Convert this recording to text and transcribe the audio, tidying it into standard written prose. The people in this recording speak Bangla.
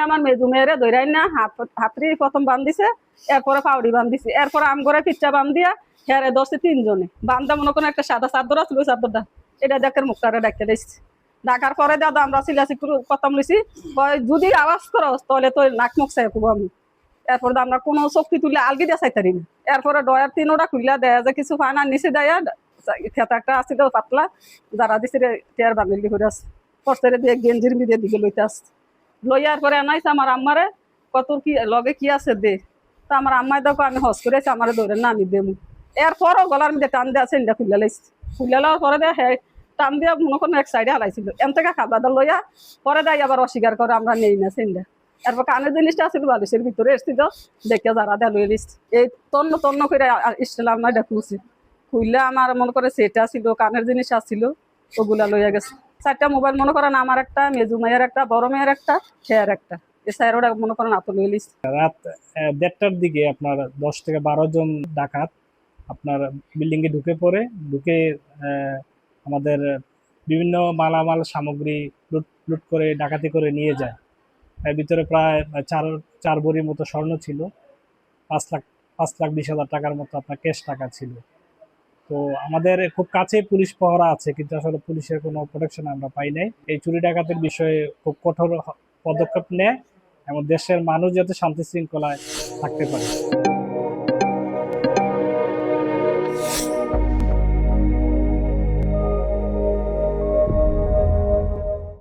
আমার মেজু মেয়েরে ধরাই না হাতরি প্রথম বান্ধিছে, এরপরে পাউডি বান্ধিছে, এরপরে আম করে পিচ্চা বান্ধিয়া হেরে দশে 3 জনে বান্ধা মনে কোনো একটা সাদা চাদর আছিল, ওই চাদরটা এটা দেখের মুখটারে ডাকতে দিচ্ছি। ডাকার পরে দাদা আমরা সিলাসি প্রথম লিছি, যদি আওয়াজ করো তাহলে তো নাক মুখ চাই খুব আমি। এরপরে আমরা কোনো চক্তি তুলে আলগি দিয়ে চাইতারি না। এরপরে ডয়ার 3টা খুললা দেয়া যে কিছু ফানা নিচে দেয়া খেতা একটা আসছিল পাতলা, যারা দিছে টেয়ার বান্ধিল করে আসছে পরে দিয়ে গেঞ্জির মিদিয়ে দিকে লইতে আসছে। লইয়ার পরে আনাইছে আমার আম্মারে, কত কি লগে কি আছে দে। তা আমার আম্মাই দেখো আমি হস করেছি, আমার ধরে না আমি দেবো। এরপরও গলার মধ্যে টান দিয়ে আছে, খুলে লাইছি। খুলে লওয়ার পরে দেয় হ্যাঁ টান দিয়া মনে কোনো এক সাইডে হারাইছিল, এন থেকে খাবার লইয়া পরে দেয় আবার অস্বীকার করে আমরা নেই না সেন্ডা। এরপর কানের জিনিসটা আছিল বালিশের ভিতরে এসছিল, দেখে যারা দেয় লই লিস্ট এই তন্ন তন্ন করে ইস্টেল আমার দেখুছি। খুললে আমার মনে করে সেটা ছিল, কানের জিনিস আসছিল, ওগুলা লইয়া গেছে। 4টা মোবাইল মনে করেন, আমার একটা, মেজু মেয়ের একটা, বড় মেয়ের একটা, হেয়ার একটা, এই স্যারোটা মনে করেন আত লই লিস্ট। রাত 1:30টার দিকে আপনার 10 থেকে 12 জন ডাকাত আপনার বিল্ডিং এ ঢুকে পড়ে, ঢুকে আমাদের বিভিন্ন মালামাল সামগ্রী লুট করে ডাকাতি করে নিয়ে যায়। এর ভিতরে প্রায় 4 ভরির মতো স্বর্ণ ছিল, 5,20,000 টাকার মতো আপনার ক্যাশ টাকা ছিল। তো আমাদের খুব কাছে পুলিশ পহরা আছে, কিন্তু আসলে পুলিশের কোনো প্রোটেকশন আমরা পাই নাই। এই চুরি ডাকাতির বিষয়ে খুব কঠোর পদক্ষেপ নেয় এবং দেশের মানুষ যাতে শান্তি শৃঙ্খলায় থাকতে পারে।